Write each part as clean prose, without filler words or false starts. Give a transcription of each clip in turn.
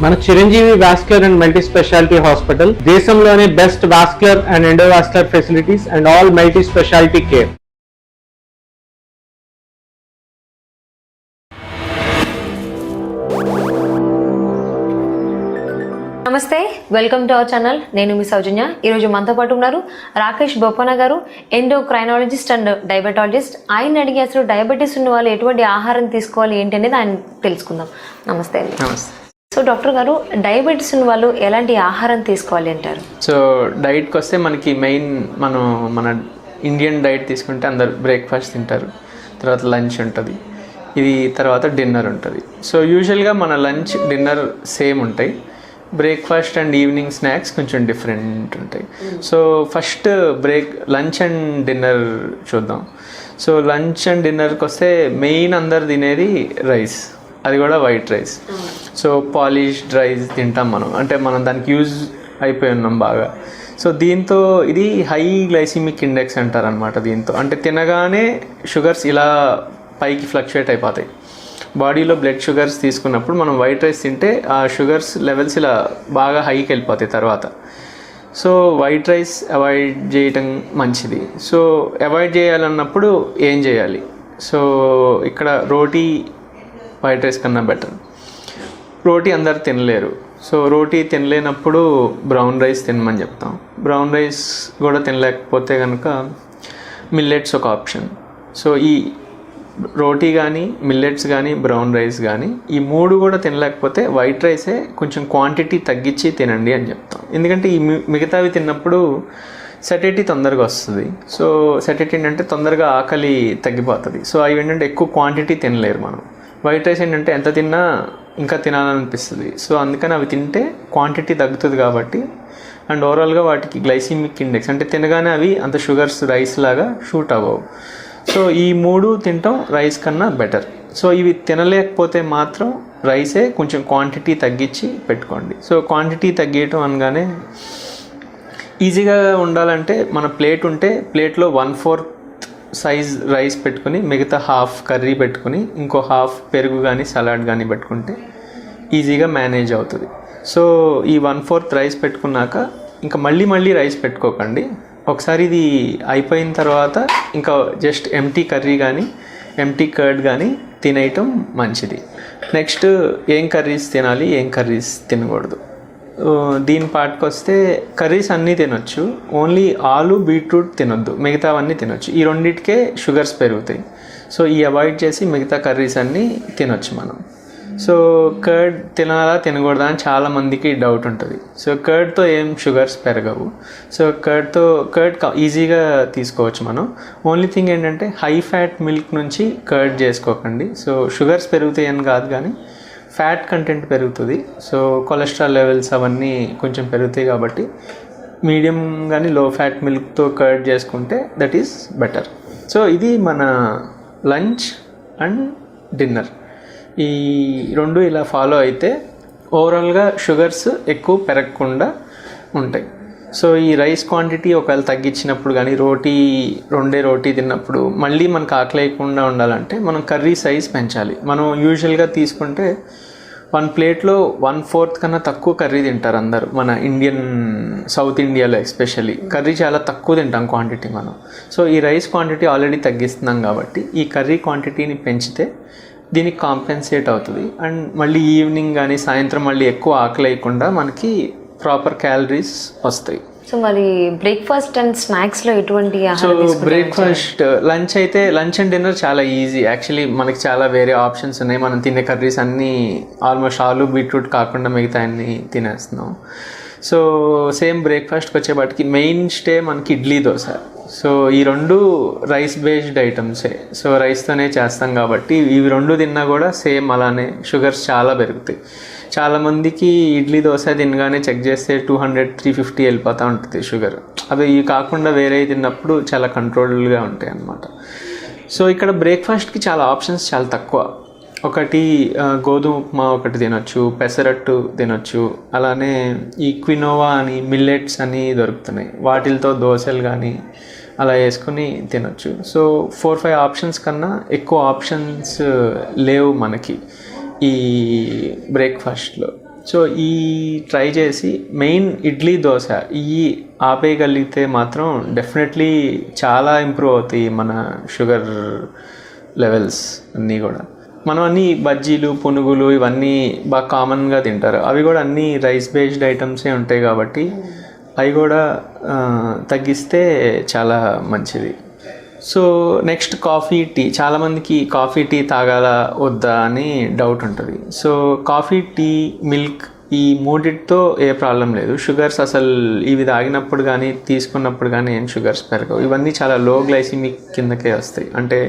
మన Chiranjeevi vascular and multi speciality hospital దేశంలోనే best vascular and endovascular facilities and all multi speciality care. నమస్తే, welcome to our channel. నేను మీ సౌజన్య. ఈరోజు మనతో పాటు ఉన్నారు రాకేష్ బొప్పన గారు, ఎండోక్రైనాలజిస్ట్ అండ్ డయాబెటాలజిస్ట్. ఆయన అడిగి అసలు డయాబెటీస్ ఉన్న వాళ్ళు ఎటువంటి ఆహారం తీసుకోవాలి ఏంటి అనేది ఆయన తెలుసుకుందాం. నమస్తే అండి. నమస్తే. సో డాక్టర్ గారు, డయాబెటీస్ ఉన్న వాళ్ళు ఎలాంటి ఆహారం తీసుకోవాలి అంటారు? సో డైట్కి వస్తే మనకి మెయిన్ మన ఇండియన్ డైట్ తీసుకుంటే అందరు బ్రేక్ఫాస్ట్ తింటారు, తర్వాత లంచ్ ఉంటుంది, ఇది తర్వాత డిన్నర్ ఉంటుంది. సో యూజువల్గా మన లంచ్ డిన్నర్ సేమ్ ఉంటాయి, బ్రేక్ఫాస్ట్ అండ్ ఈవినింగ్ స్నాక్స్ కొంచెం డిఫరెంట్ ఉంటాయి. So first lunch and dinner చూద్దాం. సో లంచ్ అండ్ డిన్నర్కి వస్తే మెయిన్ అందరు తినేది రైస్, అది కూడా white rice. So polished rice తింటాం మనం, అంటే మనం దానికి యూజ్ అయిపోయి ఉన్నాం బాగా. సో దీంతో ఇది హై గ్లైసిమిక్ ఇండెక్స్ అంటారు అనమాట. దీంతో అంటే తినగానే షుగర్స్ ఇలా పైకి ఫ్లక్చుయేట్ అయిపోతాయి. బాడీలో బ్లడ్ షుగర్స్ తీసుకున్నప్పుడు మనం వైట్ రైస్ తింటే ఆ షుగర్స్ లెవెల్స్ ఇలా బాగా హైకి వెళ్ళిపోతాయి తర్వాత. సో వైట్ రైస్ అవాయిడ్ చేయటం మంచిది. సో అవాయిడ్ చేయాలన్నప్పుడు ఏం చేయాలి? సో ఇక్కడ రోటీ వైట్ రైస్ కన్నా బెటర్. రోటీ అందరు తినలేరు. సో రోటీ తినలేనప్పుడు బ్రౌన్ రైస్ తినమని చెప్తాం. బ్రౌన్ రైస్ కూడా తినలేకపోతే కనుక మిల్లెట్స్ ఒక ఆప్షన్. సో ఈ రోటీ కానీ, మిల్లెట్స్ కానీ, బ్రౌన్ రైస్ కానీ, ఈ మూడు కూడా తినలేకపోతే వైట్ రైసే కొంచెం క్వాంటిటీ తగ్గించి తినండి అని చెప్తాం. ఎందుకంటే ఈ మిగతావి తిన్నప్పుడు సెటైటీ తొందరగా వస్తుంది. సో సెటైటీ ఏంటంటే తొందరగా ఆకలి తగ్గిపోతుంది. సో అవి ఏంటంటే ఎక్కువ క్వాంటిటీ తినలేరు మనం. వైట్ రైస్ ఏంటంటే ఎంత తిన్నా ఇంకా తినాలనిపిస్తుంది. సో అందుకని అవి తింటే క్వాంటిటీ తగ్గుతుంది కాబట్టి, అండ్ ఓవరాల్గా వాటికి గ్లైసిమిక్ ఇండెక్స్ అంటే తినగానే అవి అంత షుగర్స్ రైస్ లాగా షూట్ అవ్వవు. సో ఈ మూడు తింటాం రైస్ కన్నా బెటర్. సో ఇవి తినలేకపోతే మాత్రం రైసే కొంచెం క్వాంటిటీ తగ్గించి పెట్టుకోండి. సో క్వాంటిటీ తగ్గించడం అనగానే ఈజీగా ఉండాలంటే మన ప్లేట్ ఉంటే ప్లేట్లో 1/4 సైజ్ రైస్ పెట్టుకుని మిగతా హాఫ్ కర్రీ పెట్టుకుని ఇంకో హాఫ్ పెరుగు కానీ సలాడ్ కానీ పెట్టుకుంటే ఈజీగా మేనేజ్ అవుతుంది. సో ఈ 1/4 రైస్ పెట్టుకున్నాక ఇంకా మళ్ళీ రైస్ పెట్టుకోకండి. ఒకసారి ఇది అయిపోయిన తర్వాత ఇంకా జస్ట్ ఎంటీ కర్రీ కానీ ఎంటీ కర్డ్ కానీ తినేయటం మంచిది. నెక్స్ట్ ఏం కర్రీస్ తినాలి, ఏం కర్రీస్ తినకూడదు. దీని పాటుకు వస్తే కర్రీస్ అన్నీ తినొచ్చు, ఓన్లీ ఆలు బీట్రూట్ తినొద్దు, మిగతావన్నీ తినొచ్చు. ఈ రెండింటికే షుగర్స్ పెరుగుతాయి. సో ఈ అవాయిడ్ చేసి మిగతా కర్రీస్ అన్నీ తినొచ్చు మనం. సో కర్డ్ తినాలా తినకూడదా అని చాలామందికి డౌట్ ఉంటుంది. సో కర్డ్తో ఏం షుగర్స్ పెరగవు. సో కర్డ్ ఈజీగా తీసుకోవచ్చు మనం. ఓన్లీ థింగ్ ఏంటంటే హై ఫ్యాట్ మిల్క్ నుంచి కర్డ్ చేసుకోకండి. సో షుగర్స్ పెరుగుతాయి అని కాదు, కానీ ఫ్యాట్ కంటెంట్ పెరుగుతుంది. సో కొలెస్ట్రాల్ లెవెల్స్ అవన్నీ కొంచెం పెరుగుతాయి కాబట్టి మీడియం కానీ లో ఫ్యాట్ మిల్క్తో కర్డ్ చేసుకుంటే దట్ ఈస్ బెటర్. సో ఇది మన లంచ్ అండ్ డిన్నర్. ఈ రెండు ఇలా ఫాలో అయితే ఓవరాల్గా షుగర్స్ ఎక్కువ పెరగకుండా ఉంటాయి. సో ఈ రైస్ క్వాంటిటీ ఒకవేళ తగ్గించినప్పుడు కానీ రెండే రోటీ తిన్నప్పుడు మళ్ళీ మనకు ఆకలి లేకుండా ఉండాలంటే మనం కర్రీ సైజ్ పెంచాలి. మనం యూజువల్గా తీసుకుంటే 1 ప్లేట్లో 1/4 కన్నా తక్కువ కర్రీ తింటారు అందరు. మన సౌత్ ఇండియాలో ఎస్పెషల్లీ కర్రీ చాలా తక్కువ తింటాం క్వాంటిటీ మనం. సో ఈ రైస్ క్వాంటిటీ ఆల్రెడీ తగ్గిస్తున్నాం కాబట్టి ఈ కర్రీ క్వాంటిటీని పెంచితే దీనికి కాంపెన్సేట్ అవుతుంది. అండ్ మళ్ళీ ఈవినింగ్ కానీ సాయంత్రం మళ్ళీ ఎక్కువ ఆకలి లేకుండా మనకి ప్రాపర్ క్యాలరీస్ వస్తాయి. సో మరి బ్రేక్ఫాస్ట్ అండ్ స్నాక్స్లో ఎటువంటి ఆహారం తీసుకుంటారు? బ్రేక్ఫాస్ట్ లంచ్ అండ్ డిన్నర్ చాలా ఈజీ. యాక్చువల్లీ మనకి చాలా వేరే ఆప్షన్స్ ఉన్నాయి. మనం తినే కర్రీస్ అన్నీ ఆల్మోస్ట్ ఆలు బీట్రూట్ కాకుండా మిగతా అన్నీ తినేస్తున్నాం. సో సేమ్ బ్రేక్ఫాస్ట్కి వచ్చేపాటికి మెయిన్ స్టే మనకి ఇడ్లీ, దోశ. సో ఈ రెండు రైస్ బేస్డ్ ఐటమ్సే. సో రైస్తోనే చేస్తాం కాబట్టి ఇవి రెండు తిన్నా కూడా సేమ్ అలానే షుగర్స్ చాలా పెరుగుతాయి. చాలామందికి ఇడ్లీ దోశ తినగానే చెక్ చేస్తే 200-350 వెళ్ళిపోతూ ఉంటుంది షుగర్. అవి ఇవి కాకుండా వేరే తిన్నప్పుడు చాలా కంట్రోల్గా ఉంటాయి అన్నమాట. సో ఇక్కడ బ్రేక్ఫాస్ట్కి చాలా ఆప్షన్స్ చాలా తక్కువ. ఒకటి గోధుమ ఉప్మా ఒకటి తినొచ్చు, పెసరట్టు తినొచ్చు, అలానే ఈ క్వినోవా అని మిల్లెట్స్ అని దొరుకుతున్నాయి, వాటితో దోశలు కానీ అలా వేసుకొని తినొచ్చు. సో 4-5 ఆప్షన్స్ కన్నా ఎక్కువ ఆప్షన్స్ లేవు మనకి ఈ బ్రేక్ఫాస్ట్లో. సో ఈ ట్రై చేసి మెయిన్ ఇడ్లీ దోశ ఈ ఆపేయగలిగితే మాత్రం డెఫినెట్లీ చాలా ఇంప్రూవ్ అవుతాయి మన షుగర్ లెవెల్స్ అన్నీ కూడా. మనం అన్నీ బజ్జీలు పునుగులు ఇవన్నీ బాగా కామన్గా తింటారు, అవి కూడా అన్నీ రైస్ బేస్డ్ ఐటమ్సే ఉంటాయి కాబట్టి అవి కూడా తగ్గిస్తే చాలా మంచిది. So next coffee tea. చాలామందికి కాఫీ టీ తాగాలా వద్దా అని డౌట్ ఉంటుంది. సో కాఫీ టీ మిల్క్ ఈ మూడిటితో ఏ ప్రాబ్లం లేదు. షుగర్స్ అసలు ఇవి తాగినప్పుడు కానీ తీసుకున్నప్పుడు కానీ ఏం షుగర్స్ పెరగవు. ఇవన్నీ చాలా లో గ్లైసిమిక్ కిందకే వస్తాయి. అంటే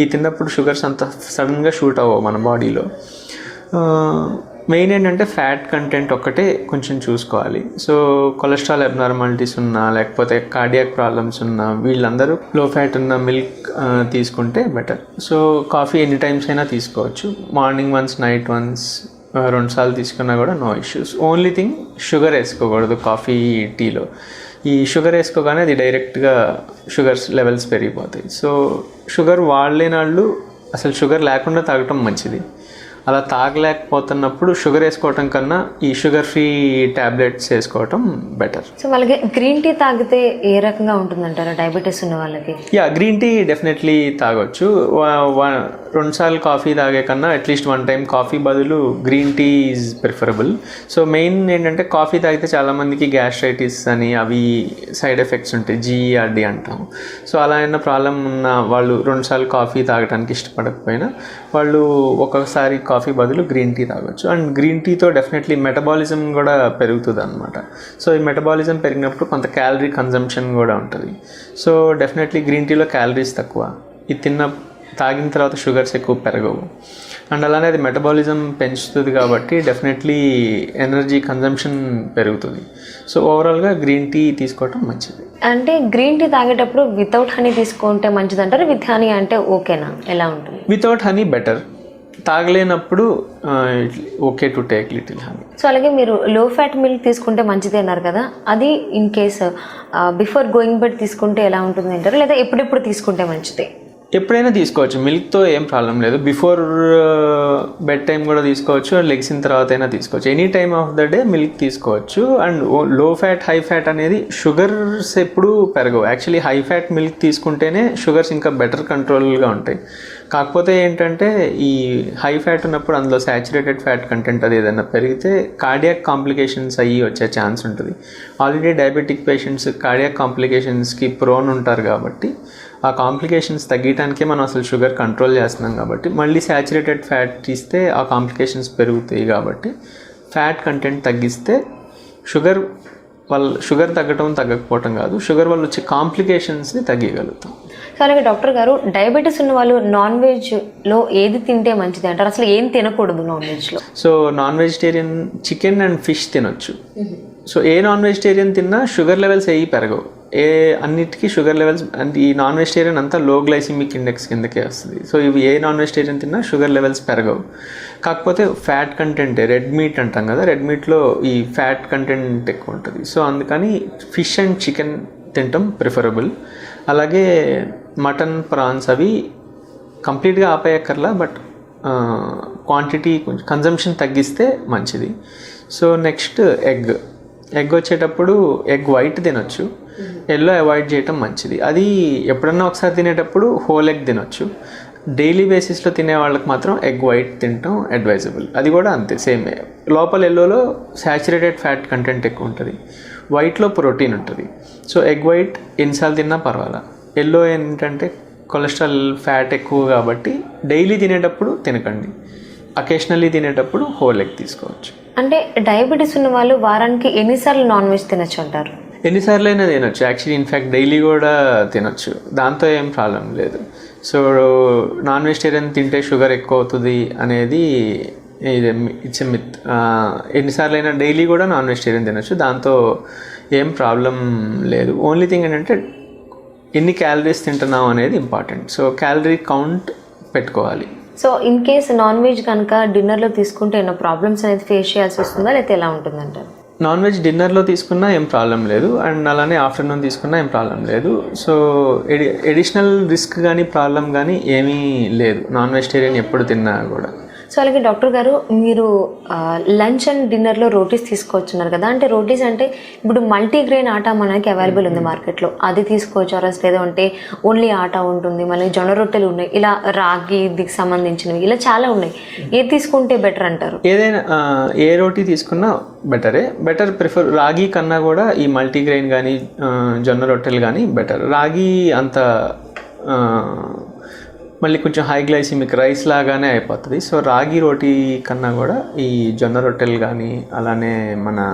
ఈ తిన్నప్పుడు షుగర్స్ అంత సడన్గా షూట్ అవ్వవు మన బాడీలో. మెయిన్ ఏంటంటే ఫ్యాట్ కంటెంట్ ఒక్కటే కొంచెం చూసుకోవాలి. సో కొలెస్ట్రాల్ అబ్నార్మాలిటీస్ ఉన్నా లేకపోతే కార్డియాక్ ప్రాబ్లమ్స్ ఉన్నా వీళ్ళందరూ లో ఫ్యాట్ ఉన్న మిల్క్ తీసుకుంటే better. So coffee any times అయినా తీసుకోవచ్చు, మార్నింగ్ వన్స్ నైట్ వన్స్ 2 సార్లు తీసుకున్నా కూడా no issues. Only thing sugar వేసుకోకూడదు కాఫీ టీలో. ఈ షుగర్ వేసుకోగానే అది డైరెక్ట్గా షుగర్స్ లెవెల్స్ పెరిగిపోతాయి. సో షుగర్ వాడలేని వాళ్ళు అసలు షుగర్ లేకుండా తాగటం మంచిది. అలా తాగలేకపోతున్నప్పుడు షుగర్ వేసుకోవటం కన్నా ఈ షుగర్ ఫ్రీ ట్యాబ్లెట్స్ వేసుకోవటం బెటర్. సో వాళ్ళకి గ్రీన్ టీ తాగితే ఏ రకంగా ఉంటుందంటారా డయాబెటీస్ ఉన్న వాళ్ళకి? గ్రీన్ టీ డెఫినెట్లీ తాగొచ్చు. 2 సార్లు కాఫీ తాగే కన్నా అట్లీస్ట్ 1 టైం కాఫీ బదులు green tea is preferable. So main ఏంటంటే కాఫీ తాగితే చాలామందికి గ్యాస్ట్రైటిస్ అని అవి సైడ్ ఎఫెక్ట్స్ ఉంటాయి, GERD అంటాం. సో అలా అయిన ప్రాబ్లం ఉన్న వాళ్ళు 2 సార్లు కాఫీ తాగడానికి ఇష్టపడకపోయినా వాళ్ళు ఒక్కొక్కసారి కాఫీ బదులు గ్రీన్ టీ తాగొచ్చు. అండ్ గ్రీన్ టీతో డెఫినెట్లీ మెటబాలిజం కూడా పెరుగుతుంది అనమాట. సో ఈ మెటబాలిజం పెరిగినప్పుడు కొంత క్యాలరీ కన్జంప్షన్ కూడా ఉంటుంది. సో డెఫినెట్లీ గ్రీన్ టీలో క్యాలరీస్ తక్కువ, ఇది తాగిన తర్వాత షుగర్స్ ఎక్కువ పెరగవు. అండ్ అలానే అది మెటబాలిజం పెంచుతుంది కాబట్టి డెఫినెట్లీ ఎనర్జీ కన్జంప్షన్ పెరుగుతుంది. సో ఓవరాల్గా గ్రీన్ టీ తీసుకోవటం మంచిది. అంటే గ్రీన్ టీ తాగేటప్పుడు వితౌట్ హనీ తీసుకుంటే మంచిది అంటారు, విత్ హనీ అంటే ఓకేనా, ఎలా ఉంటుంది? వితౌట్ హనీ బెటర్, తాగలేనప్పుడు okay to take little honey. So అలాగే మీరు లో ఫ్యాట్ మిల్క్ తీసుకుంటే మంచిది అన్నారు కదా, అది in case before going bed తీసుకుంటే ఎలా ఉంటుంది అంటారు, లేదా ఎప్పుడెప్పుడు తీసుకుంటే మంచిది? ఎప్పుడైనా తీసుకోవచ్చు, మిల్క్తో ఏం ప్రాబ్లం లేదు. బిఫోర్ బెడ్ టైం కూడా తీసుకోవచ్చు, లెగ్సిన తర్వాత అయినా తీసుకోవచ్చు. Any time of the day milk తీసుకోవచ్చు. అండ్ లో ఫ్యాట్ హై ఫ్యాట్ అనేది షుగర్స్ ఎప్పుడూ పెరగవు. యాక్చువల్లీ హై ఫ్యాట్ మిల్క్ తీసుకుంటేనే షుగర్స్ ఇంకా బెటర్ కంట్రోల్గా ఉంటాయి. కాకపోతే ఏంటంటే ఈ హై ఫ్యాట్ ఉన్నప్పుడు అందులో శాచురేటెడ్ ఫ్యాట్ కంటెంట్ అది ఏదైనా పెరిగితే కార్డియాక్ కాంప్లికేషన్స్ అయ్యి వచ్చే ఛాన్స్ ఉంటుంది. ఆల్రెడీ డయాబెటిక్ పేషెంట్స్ కార్డియాక్ కాంప్లికేషన్స్కి ప్రోన్ ఉంటారు కాబట్టి ఆ కాంప్లికేషన్స్ తగ్గటానికే మనం అసలు షుగర్ కంట్రోల్ చేస్తున్నాం కాబట్టి మళ్ళీ శాచురేటెడ్ ఫ్యాట్ ఇస్తే ఆ కాంప్లికేషన్స్ పెరుగుతాయి. కాబట్టి ఫ్యాట్ కంటెంట్ తగ్గిస్తే షుగర్ తగ్గటం తగ్గకపోవటం కాదు, షుగర్ వల్ల వచ్చే కాంప్లికేషన్స్ని తగ్గగలుగుతాం. సో అలాగే డాక్టర్ గారు, డయాబెటీస్ ఉన్న వాళ్ళు నాన్ వెజ్లో ఏది తింటే మంచిది అంటారు? అసలు ఏం తినకూడదు నాన్ వెజ్లో? So non vegetarian chicken and fish తినొచ్చు. సో ఏ నాన్ వెజిటేరియన్ తిన్నా షుగర్ లెవెల్స్ ఏవి పెరగవు. అన్నిటికీ షుగర్ లెవెల్స్ అంటే ఈ నాన్ వెజిటేరియన్ అంతా లో గ్లైసిమిక్ ఇండెక్స్ కిందకే వస్తుంది. సో ఇవి ఏ నాన్ వెజిటేరియన్ తిన్నా షుగర్ లెవెల్స్ పెరగవు. కాకపోతే ఫ్యాట్ కంటెంట్, రెడ్ మీట్ అంటాం కదా, రెడ్ మీట్లో ఈ ఫ్యాట్ కంటెంట్ ఎక్కువ ఉంటుంది. సో అందుకని ఫిష్ అండ్ చికెన్ తినటం ప్రిఫరబుల్. అలాగే మటన్, ప్రాన్స్ అవి కంప్లీట్గా ఆపేయక్కర్లా, బట్ క్వాంటిటీ కొంచెం కన్జంప్షన్ తగ్గిస్తే మంచిది. సో నెక్స్ట్ ఎగ్ వచ్చేటప్పుడు ఎగ్ వైట్ తినొచ్చు, ఎల్లో అవాయిడ్ చేయటం మంచిది. అది ఎప్పుడన్నా ఒకసారి తినేటప్పుడు హోల్ ఎగ్ తినొచ్చు. డైలీ బేసిస్లో తినే వాళ్ళకి మాత్రం ఎగ్ వైట్ తినటం అడ్వైజబుల్. అది కూడా అంతే సేమ్. లోపల ఎల్లోలో శాచురేటెడ్ ఫ్యాట్ కంటెంట్ ఎక్కువ ఉంటుంది, వైట్లో ప్రోటీన్ ఉంటుంది. సో ఎగ్ వైట్ ఎన్నిసార్లు తిన్నా పర్వాలా. ఎల్లో ఏంటంటే కొలెస్ట్రాల్ ఫ్యాట్ ఎక్కువ కాబట్టి డైలీ తినేటప్పుడు తినకండి, అకేషనల్లీ తినేటప్పుడు హోల్ ఎగ్ తీసుకోవచ్చు. అంటే డయాబెటీస్ ఉన్న వాళ్ళు వారానికి ఎన్నిసార్లు నాన్ వెజ్ తినొచ్చు అంటారు? ఎన్నిసార్లు అయినా తినొచ్చు. యాక్చువల్లీ ఇన్ఫ్యాక్ట్ డైలీ కూడా తినొచ్చు, దాంతో ఏం ప్రాబ్లం లేదు. సో నాన్ వెజిటేరియన్ తింటే షుగర్ ఎక్కువ అవుతుంది అనేది ఇట్స్ ఎ మిత్. ఎన్నిసార్లు అయినా డైలీ కూడా నాన్ వెజిటేరియన్ తినొచ్చు, దాంతో ఏం ప్రాబ్లం లేదు. ఓన్లీ థింగ్ ఏంటంటే ఎన్ని క్యాలరీస్ తింటున్నాం అనేది ఇంపార్టెంట్. సో క్యాలరీ కౌంట్ పెట్టుకోవాలి. So in case non veg కనుక డిన్నర్లో తీసుకుంటే ఏమైనా ప్రాబ్లమ్స్ అనేది ఫేస్ చేయాల్సి వస్తుందా, లేకపోతే ఎలా ఉంటుందంటారు? నాన్ వెజ్ డిన్నర్లో తీసుకున్నా ఏం ప్రాబ్లం లేదు, అండ్ అలానే ఆఫ్టర్నూన్ తీసుకున్నా ఏం ప్రాబ్లం లేదు. సో ఎడిషనల్ రిస్క్ కానీ ప్రాబ్లం కానీ ఏమీ లేదు నాన్ వెజిటేరియన్ ఎప్పుడు తిన్నా కూడా. సో అలాగే డాక్టర్ గారు, మీరు లంచ్ అండ్ డిన్నర్లో రోటీస్ తీసుకోవచ్చున్నారు కదా, అంటే రోటీస్ అంటే ఇప్పుడు మల్టీగ్రెయిన్ ఆటా మనకి అవైలబుల్ ఉంది మార్కెట్లో, అది తీసుకోవచ్చు అరస్, లేదా అంటే ఓన్లీ ఆటా ఉంటుంది, మళ్ళీ జొన్న రొట్టెలు ఉన్నాయి, ఇలా రాగికి సంబంధించినవి ఇలా చాలా ఉన్నాయి. ఏది తీసుకుంటే బెటర్ అంటారు? ఏదైనా ఏ రోటీ తీసుకున్నా బెటర్ ప్రిఫర్. రాగి కన్నా కూడా ఈ మల్టీగ్రెయిన్ కానీ జొన్న రొట్టెలు కానీ బెటర్. రాగి అంత మళ్ళీ కొంచెం హై గ్లైసిమిక్ రైస్ లాగానే అయిపోతుంది. సో రాగి రోటీ కన్నా కూడా ఈ జొన్న రొట్టెలు కానీ అలానే మన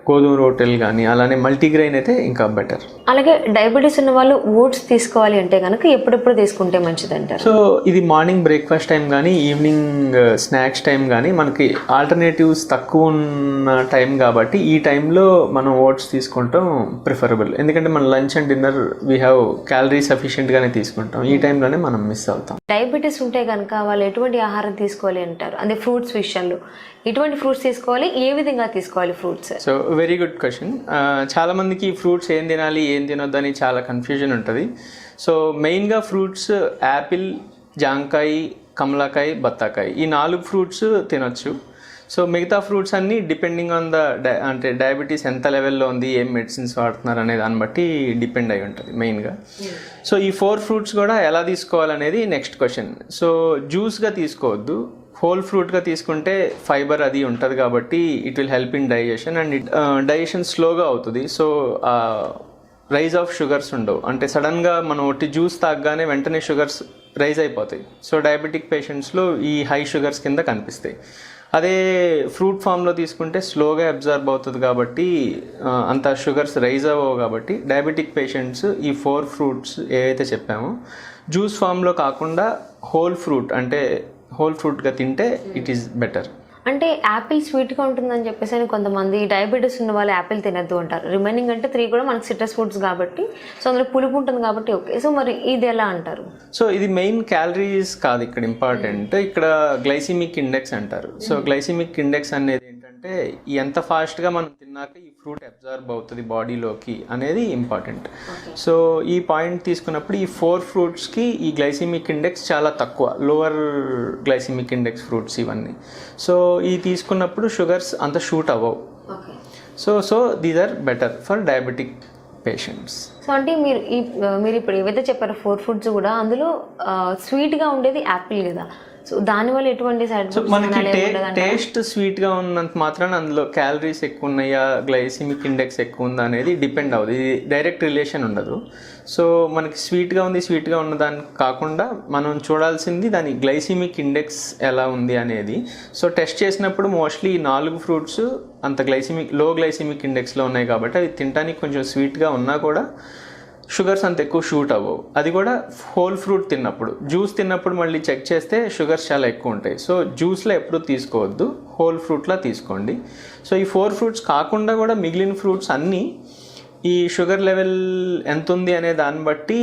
గోధుమ రొట్టెలు కానీ అలానే మల్టీగ్రెయిన్ అయితే ఇంకా బెటర్. అలాగే డయాబెటీస్ ఉన్న వాళ్ళు ఓట్స్ తీసుకోవాలి అంటే కనుక ఎప్పుడెప్పుడు తీసుకుంటే మంచిది అంటారు? సో ఇది మార్నింగ్ బ్రేక్ఫాస్ట్ టైం కానీ ఈవినింగ్ స్నాక్స్ టైం కానీ మనకి ఆల్టర్నేటివ్స్ తక్కువ ఉన్న టైం కాబట్టి ఈ టైంలో మనం ఓట్స్ తీసుకుంటాం ప్రిఫరబుల్. ఎందుకంటే మన lunch and dinner we have calorie సఫిషియెంట్గానే తీసుకుంటాం, ఈ టైంలోనే మనం మిస్ అవుతాం. డయాబెటీస్ ఉంటే కనుక వాళ్ళు ఎటువంటి ఆహారం తీసుకోవాలి అంటారు? అదే ఫ్రూట్స్ విషయంలో ఎటువంటి ఫ్రూట్స్ తీసుకోవాలి, ఏ విధంగా తీసుకోవాలి fruits? So very good question. చాలామందికి ఫ్రూట్స్ ఏం తినాలి ఏం తినొద్దని చాలా కన్ఫ్యూజన్ ఉంటుంది. సో మెయిన్గా ఫ్రూట్స్ యాపిల్, జాంకాయ, కమలాకాయ, బత్తాకాయ, ఈ 4 ఫ్రూట్స్ తినొచ్చు. సో మిగతా ఫ్రూట్స్ అన్నీ డిపెండింగ్ ఆన్ అంటే డయాబెటీస్ ఎంత లెవెల్లో ఉంది, ఏం మెడిసిన్స్ వాడుతున్నారు అనే దాన్ని బట్టి డిపెండ్ అయి ఉంటుంది మెయిన్గా. సో ఈ 4 ఫ్రూట్స్ కూడా ఎలా తీసుకోవాలనేది నెక్స్ట్ క్వశ్చన్. సో జ్యూస్గా తీసుకోవద్దు, హోల్ ఫ్రూట్గా తీసుకుంటే ఫైబర్ అది ఉంటుంది కాబట్టి it will help in digestion and digestion స్లోగా అవుతుంది. సో రైజ్ ఆఫ్ షుగర్స్ ఉండవు, అంటే సడన్గా మనం ఒకటి జ్యూస్ తాగగానే వెంటనే షుగర్స్ రైజ్ అయిపోతాయి. సో డయాబెటిక్ పేషెంట్స్లో ఈ హై షుగర్స్ కింద కనిపిస్తాయి. అదే ఫ్రూట్ ఫామ్లో తీసుకుంటే స్లోగా అబ్జర్బ్ అవుతుంది కాబట్టి అంత షుగర్స్ రైజ్ అవ్వవు. కాబట్టి డయాబెటిక్ పేషెంట్స్ ఈ 4 ఫ్రూట్స్ ఏవైతే చెప్పామో జ్యూస్ ఫామ్లో కాకుండా హోల్ ఫ్రూట్గా తింటే ఇట్ ఈస్ బెటర్. అంటే యాపిల్ స్వీట్గా ఉంటుందని చెప్పేసి అని కొంతమంది డయాబెటీస్ ఉన్న వాళ్ళు యాపిల్ తినద్దు అంటారు. రిమైనింగ్ అంటే 3 కూడా మనకు సిట్రస్ ఫుడ్స్ కాబట్టి, సో అందులో పులుపు ఉంటుంది కాబట్టి ఓకే. సో మరి ఇది ఎలా అంటారు? సో ఇది మెయిన్ క్యాలరీస్ కాదు ఇక్కడ ఇంపార్టెంట్, ఇక్కడ గ్లైసిమిక్ ఇండెక్స్ అంటారు. సో గ్లైసిమిక్ ఇండెక్స్ అనేది ఏంటంటే ఎంత ఫాస్ట్గా మనం తిన్నాక ఈ ఫ్రూట్ అబ్జర్బ్ అవుతుంది బాడీలోకి అనేది ఇంపార్టెంట్. సో ఈ పాయింట్ తీసుకున్నప్పుడు ఈ 4 ఫ్రూట్స్కి ఈ గ్లైసిమిక్ ఇండెక్స్ చాలా తక్కువ, లోవర్ గ్లైసిమిక్ ఇండెక్స్ ఫ్రూట్స్ ఇవన్నీ. సో ఈ తీసుకున్నప్పుడు షుగర్స్ అంత షూట్ అవ్వవు. So these are better for diabetic patients. So అంటే మీరు ఇప్పుడు ఏవైతే చెప్పారో 4 ఫ్రూట్స్ కూడా అందులో స్వీట్గా ఉండేది యాపిల్ కదా, సో దానివల్ల ఎటువంటి సైడ్ ఎఫెక్ట్స్? మనకి టేస్ట్ స్వీట్గా ఉన్నంత మాత్రాన అందులో క్యాలరీస్ ఎక్కువ ఉన్నాయా, గ్లైసిమిక్ ఇండెక్స్ ఎక్కువ ఉందా అనేది డిపెండ్ అవ్వదు, ఇది డైరెక్ట్ రిలేషన్ ఉండదు. సో మనకి స్వీట్గా ఉన్న దానికి కాకుండా మనం చూడాల్సింది దాని గ్లైసిమిక్ ఇండెక్స్ ఎలా ఉంది అనేది. సో టెస్ట్ చేసినప్పుడు మోస్ట్లీ 4 ఫ్రూట్స్ అంత లో గ్లైసిమిక్ ఇండెక్స్లో ఉన్నాయి కాబట్టి అవి తినడానికి కొంచెం స్వీట్గా ఉన్నా కూడా షుగర్స్ అంత ఎక్కువ షూట్ అవ్వవు. అది కూడా హోల్ ఫ్రూట్ తిన్నప్పుడు. జ్యూస్ తిన్నప్పుడు మళ్ళీ చెక్ చేస్తే షుగర్స్ చాలా ఎక్కువ ఉంటాయి. సో జ్యూస్లో ఎప్పుడు తీసుకోవద్దు, హోల్ ఫ్రూట్లా తీసుకోండి. సో ఈ 4 ఫ్రూట్స్ కాకుండా కూడా మిగిలిన ఫ్రూట్స్ అన్నీ ఈ షుగర్ లెవెల్ ఎంత ఉంది అనే దాన్ని బట్టి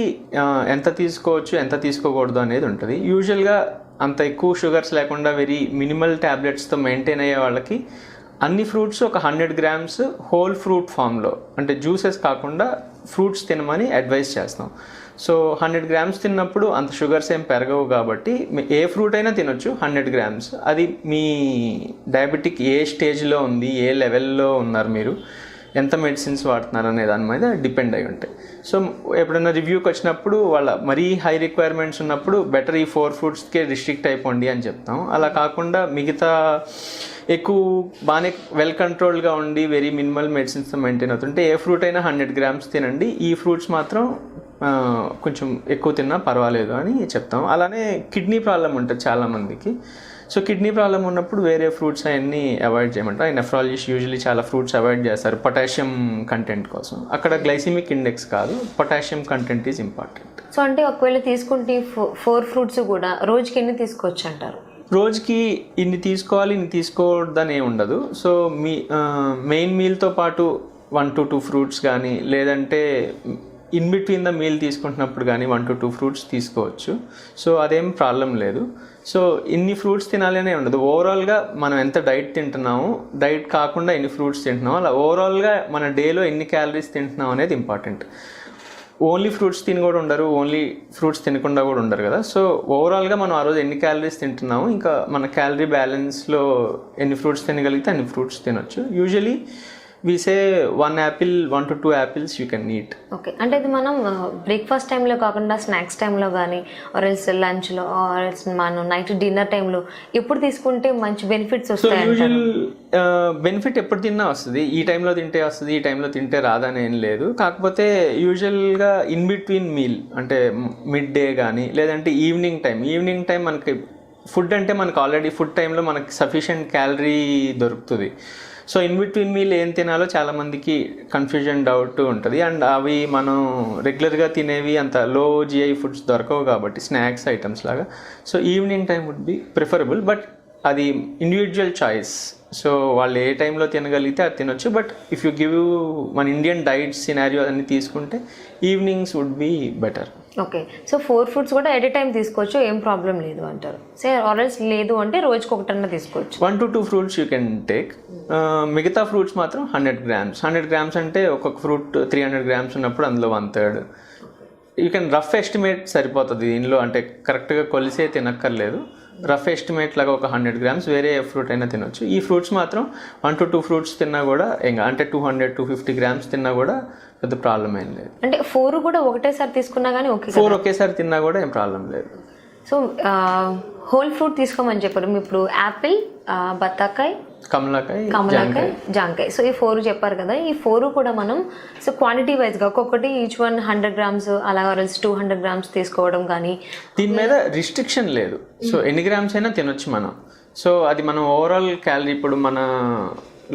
ఎంత తీసుకోవచ్చు ఎంత తీసుకోకూడదు అనేది ఉంటుంది. యూజువల్గా అంత ఎక్కువ షుగర్స్ లేకుండా వెరీ మినిమల్ ట్యాబ్లెట్స్తో మెయింటైన్ అయ్యే వాళ్ళకి అన్ని ఫ్రూట్స్ ఒక 100 గ్రామ్స్ హోల్ ఫ్రూట్ ఫామ్లో, అంటే జ్యూసెస్ కాకుండా ఫ్రూట్స్ తినమని అడ్వైస్ చేస్తాం. సో 100 గ్రామ్స్ తిన్నప్పుడు అంత షుగర్స్ ఏం పెరగవు కాబట్టి ఏ ఫ్రూట్ అయినా తినొచ్చు 100 గ్రామ్స్. అది మీ డయాబెటిక్ ఏ స్టేజ్లో ఉంది, ఏ లెవెల్లో ఉన్నారు, మీరు ఎంత మెడిసిన్స్ వాడుతున్నారు అనే దాని మీద డిపెండ్ అయి ఉంటాయి. సో ఎప్పుడైనా రివ్యూకి వచ్చినప్పుడు వాళ్ళ మరీ హై రిక్వైర్మెంట్స్ ఉన్నప్పుడు బెటర్ ఈ 4 ఫ్రూట్స్కే రిస్ట్రిక్ట్ అయిపోండి అని చెప్తాం. అలా కాకుండా మిగతా ఎక్కువ బాగానే వెల్ కంట్రోల్గా ఉండి వెరీ మినిమల్ మెడిసిన్స్తో మెయింటైన్ అవుతుంటే ఏ ఫ్రూట్ అయినా 100 గ్రామ్స్ తినండి, ఈ ఫ్రూట్స్ మాత్రం కొంచెం ఎక్కువ తిన్నా పర్వాలేదు అని చెప్తాం. అలానే కిడ్నీ ప్రాబ్లం ఉంటుంది చాలామందికి. సో కిడ్నీ ప్రాబ్లం ఉన్నప్పుడు వేరే ఫ్రూట్స్ అవన్నీ అవాయిడ్ చేయమంటారు. నెఫ్రాలజిస్ట్ యూజువల్లీ చాలా ఫ్రూట్స్ అవాయిడ్ చేస్తారు పొటాషియం కంటెంట్ కోసం. అక్కడ గ్లైసిమిక్ ఇండెక్స్ కాదు, potassium content is important. So అంటే ఒకవేళ తీసుకుంటే 4 ఫ్రూట్స్ కూడా రోజుకి ఎన్ని తీసుకోవచ్చు అంటారు? రోజుకి ఇన్ని తీసుకోవాలి ఇన్ని తీసుకోవద్దని ఏమి ఉండదు. సో మీ మెయిన్ మీల్తో పాటు 1 to 2 ఫ్రూట్స్ కానీ, లేదంటే ఇన్ బిట్వీన్ ద మీల్ తీసుకుంటున్నప్పుడు కానీ 1 to 2 ఫ్రూట్స్ తీసుకోవచ్చు. సో అదేం ప్రాబ్లం లేదు. సో ఇన్ని ఫ్రూట్స్ తినాలి అనే ఉండదు. ఓవరాల్గా మనం ఎంత డైట్ తింటున్నాము, డైట్ కాకుండా ఎన్ని ఫ్రూట్స్ తింటున్నాము, అలా ఓవరాల్గా మన డేలో ఎన్ని క్యాలరీస్ తింటున్నాం అనేది ఇంపార్టెంట్. ఓన్లీ ఫ్రూట్స్ తిని కూడా ఉండరు, ఓన్లీ ఫ్రూట్స్ తినకుండా కూడా ఉండరు కదా. సో ఓవరాల్గా మనం ఆ రోజు ఎన్ని క్యాలరీస్ తింటున్నాము, ఇంకా మన క్యాలరీ బ్యాలెన్స్లో ఎన్ని ఫ్రూట్స్ తినగలిగితే అన్ని ఫ్రూట్స్ తినొచ్చు. Usually we say 1 apple, 1 to 2 apples you can eat. Okay, అంటే ఇది మనం బ్రేక్ఫాస్ట్ టైంలో కాకుండా స్నాక్స్ టైంలో కానీ ఆర్ఎల్స్ లంచ్లో ఆర్ఎల్స్ మనం నైట్ డిన్నర్ టైంలో ఎప్పుడు తీసుకుంటే మంచి బెనిఫిట్స్ సో వస్తాయి? యూజువల్ బెనిఫిట్ ఎప్పుడు తిన్నా వస్తుంది, ఈ టైంలో తింటే వస్తుంది, ఈ టైంలో తింటే రాదని ఏం లేదు. కాకపోతే యూజువల్గా ఇన్ బిట్వీన్ మీల్ అంటే మిడ్ డే కానీ లేదంటే ఈవినింగ్ టైం మనకి ఫుడ్ అంటే మనకు ఆల్రెడీ ఫుడ్ టైంలో మనకి సఫిషియెంట్ క్యాలరీ దొరుకుతుంది. సో ఇన్ బిట్వీన్ మీల్ ఏం తినాలో చాలామందికి కన్ఫ్యూజన్ డౌట్ ఉంటుంది. అండ్ అవి మనం రెగ్యులర్గా తినేవి అంత లో జిఐ ఫుడ్స్ దొరకవు కాబట్టి స్నాక్స్ ఐటమ్స్ లాగా. So evening time would be preferable, but అది ఇండివిజువల్ చాయిస్. సో వాళ్ళు ఏ టైంలో తినగలిగితే అది తినొచ్చు. బట్ ఇఫ్ యూ గివ్ మన ఇండియన్ డైట్ సినారియో అన్ని తీసుకుంటే evenings would be better. Okay, so 4 fruits కూడా ఎట్ ఏ టైం తీసుకోవచ్చు, ఏం ప్రాబ్లం లేదు అంటారు. సే ఆర్ఎల్స్ లేదు అంటే రోజుకి ఒకటన్నా తీసుకోవచ్చు. 1 to 2 fruits you can take. మిగతా ఫ్రూట్స్ మాత్రం 100 grams అంటే ఒక్కొక్క ఫ్రూట్ 300 grams ఉన్నప్పుడు అందులో 1/3 యూ కెన్ రఫ్ ఎస్టిమేట్ సరిపోతుంది దీనిలో. అంటే కరెక్ట్గా కొలిసే తినక్కర్లేదు, రఫ్ ఎస్టిమేట్ లాగా ఒక 100 grams వేరే ఫ్రూట్ అయినా తినొచ్చు. ఈ ఫ్రూట్స్ మాత్రం 1 to 2 ఫ్రూట్స్ తిన్నా కూడా ఇంకా అంటే 200-250 grams తిన్నా కూడా పెద్ద ప్రాబ్లం ఏం లేదు. అంటే 4 కూడా ఒకటేసారి తీసుకున్నా కానీ ఓకే, 4 ఒకేసారి తిన్నా కూడా ఏం ప్రాబ్లం లేదు. సో హోల్ ఫ్రూట్ తీసుకోమని చెప్పారు ఇప్పుడు. యాపిల్, బత్తాకాయ, కమలాకాయ, జాంకాయ. సో ఈ 4 చెప్పారు కదా, ఈ 4 కూడా మనం సో క్వాంటిటీ వైజ్గా ఒక్కొక్కటి ఈచ్ 100 grams అలా 200 grams తీసుకోవడం కానీ దీని మీద రిస్ట్రిక్షన్ లేదు. సో ఎన్ని గ్రామ్స్ అయినా తినొచ్చు మనం. సో అది మనం ఓవరాల్ క్యాలరీ ఇప్పుడు మన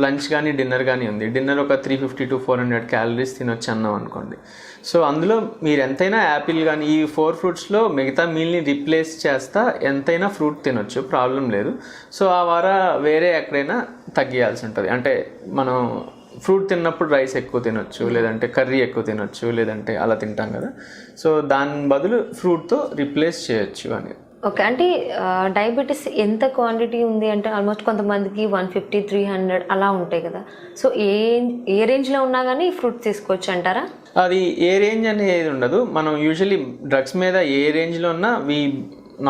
లంచ్ కానీ డిన్నర్ కానీ ఉంది, డిన్నర్ ఒక 350 to 400 calories తినొచ్చు అన్నాం అనుకోండి. సో అందులో మీరు ఎంతైనా యాపిల్ కానీ ఈ 4 ఫ్రూట్స్లో మిగతా మీల్ని రీప్లేస్ చేస్తా ఎంతైనా ఫ్రూట్ తినొచ్చు, ప్రాబ్లం లేదు. సో ఆ వార వేరే ఎక్కడైనా తగ్గియాల్సి ఉంటుంది. అంటే మనం ఫ్రూట్ తిన్నప్పుడు రైస్ ఎక్కువ తినొచ్చు, లేదంటే కర్రీ ఎక్కువ తినొచ్చు, లేదంటే అలా తింటాం కదా. సో దాని బదులు ఫ్రూట్తో రీప్లేస్ చేయొచ్చు అని. ఓకే, అంటే డయాబెటీస్ ఎంత క్వాంటిటీ ఉంది అంటే ఆల్మోస్ట్ కొంతమందికి 150-300 అలా ఉంటాయి కదా. సో ఏ రేంజ్లో ఉన్నా కానీ ఫ్రూట్ తీసుకోవచ్చు అంటారా? అది ఏ రేంజ్ అనేది ఉండదు. మనం యూజువలీ డ్రగ్స్ మీద ఏ రేంజ్లో ఉన్నా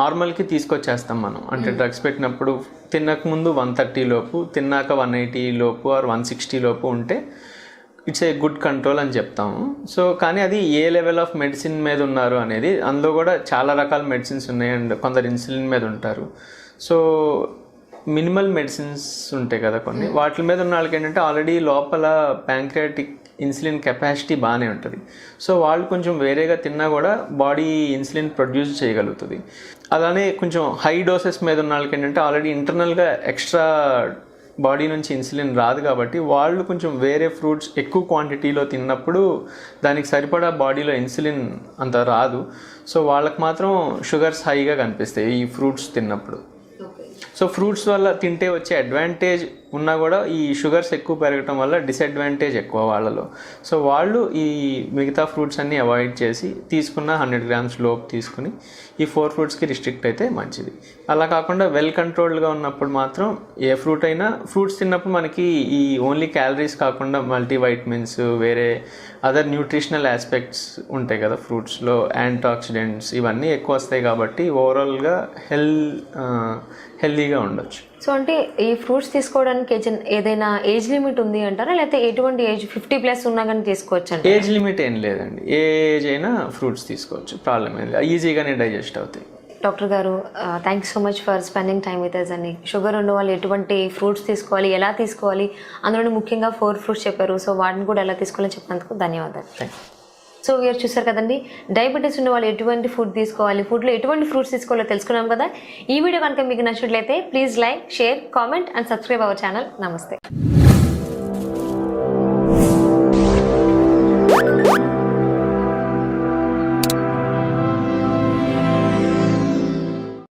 నార్మల్కి తీసుకొచ్చేస్తాం మనం. అంటే డ్రగ్స్ పెట్టినప్పుడు తినక ముందు 130 లోపు, తిన్నాక 180 లోపు ఆర్ 160 లోపు ఉంటే ఇట్స్ ఏ గుడ్ కంట్రోల్ అని చెప్తాము. సో కానీ అది ఏ లెవెల్ ఆఫ్ మెడిసిన్ మీద ఉన్నారు అనేది, అందులో కూడా చాలా రకాల మెడిసిన్స్ ఉన్నాయి అండ్ కొందరు ఇన్సులిన్ మీద ఉంటారు. సో మినిమల్ మెడిసిన్స్ ఉంటాయి కదా కొన్ని, వాటి మీద ఉన్న వాళ్ళకి ఏంటంటే ఆల్రెడీ లోపల ప్యాంక్రియాటిక్ ఇన్సులిన్ కెపాసిటీ బాగానే ఉంటుంది. సో వాళ్ళు కొంచెం వేరేగా తిన్నా కూడా బాడీ ఇన్సులిన్ ప్రొడ్యూస్ చేయగలుగుతుంది. అలానే కొంచెం హై డోసెస్ మీద ఉన్న వాళ్ళకి ఏంటంటే ఆల్రెడీ ఇంటర్నల్గా ఎక్స్ట్రా బాడీ నుంచి ఇన్సులిన్ రాదు కాబట్టి వాళ్ళు కొంచెం వేరే ఫ్రూట్స్ ఎక్కువ క్వాంటిటీలో తిన్నప్పుడు దానికి సరిపడా బాడీలో ఇన్సులిన్ అంత రాదు. సో వాళ్ళకి మాత్రం షుగర్స్ హైగా కనిపిస్తాయి ఈ ఫ్రూట్స్ తిన్నప్పుడు. సో ఫ్రూట్స్ వల్ల తింటే వచ్చే అడ్వాంటేజ్ ఉన్నా కూడా ఈ షుగర్స్ ఎక్కువ పెరగటం వల్ల డిసడ్వాంటేజ్ ఎక్కువ వాళ్ళలో. సో వాళ్ళు ఈ మిగతా ఫ్రూట్స్ అన్నీ అవాయిడ్ చేసి తీసుకున్న 100 grams లోపు తీసుకుని ఈ 4 ఫ్రూట్స్కి రిస్ట్రిక్ట్ అయితే మంచిది. అలా కాకుండా వెల్ కంట్రోల్డ్గా ఉన్నప్పుడు మాత్రం ఏ ఫ్రూట్ అయినా, ఫ్రూట్స్ తిన్నప్పుడు మనకి ఈ ఓన్లీ క్యాలరీస్ కాకుండా మల్టీవైటమిన్స్, వేరే అదర్ న్యూట్రిషనల్ ఆస్పెక్ట్స్ ఉంటాయి కదా ఫ్రూట్స్లో, యాంటీఆక్సిడెంట్స్ ఇవన్నీ ఎక్కువ వస్తాయి కాబట్టి ఓవరాల్గా హెల్దీగా ఉండొచ్చు. సో అంటే ఈ ఫ్రూట్స్ తీసుకోవడానికి ఏదైనా ఏజ్ లిమిట్ ఉంది అంటారా, లేకపోతే ఎటువంటి ఏజ్ 50+ ఉన్నా కానీ తీసుకోవచ్చు అంటే? ఏజ్ లిమిట్ ఏం లేదండి, ఏ ఏజ్ అయినా ఫ్రూట్స్ తీసుకోవచ్చు, ప్రాబ్లం ఏం లేదు, ఈజీగానే డైజెస్ట్ అవుతాయి. Doctor garu, thank you so much for spending time with us అండి. షుగర్ ఉన్న వాళ్ళు ఎటువంటి ఫ్రూట్స్ తీసుకోవాలి, ఎలా తీసుకోవాలి, అందులో ముఖ్యంగా 4 ఫ్రూట్స్ చెప్పారు. సో వాటిని కూడా ఎలా తీసుకోవాలని చెప్పినందుకు ధన్యవాదాలు. సో మీరు చూసారు కదండి, డయాబెటీస్ ఉన్న వాళ్ళు ఎటువంటి ఫుడ్ తీసుకోవాలి, ఫుడ్లో ఎటువంటి ఫ్రూట్స్ తీసుకోవాలో తెలుసుకున్నాం కదా. ఈ వీడియో కనుక మీకు నచ్చినట్లయితే please like, share, comment and subscribe our channel. నమస్తే.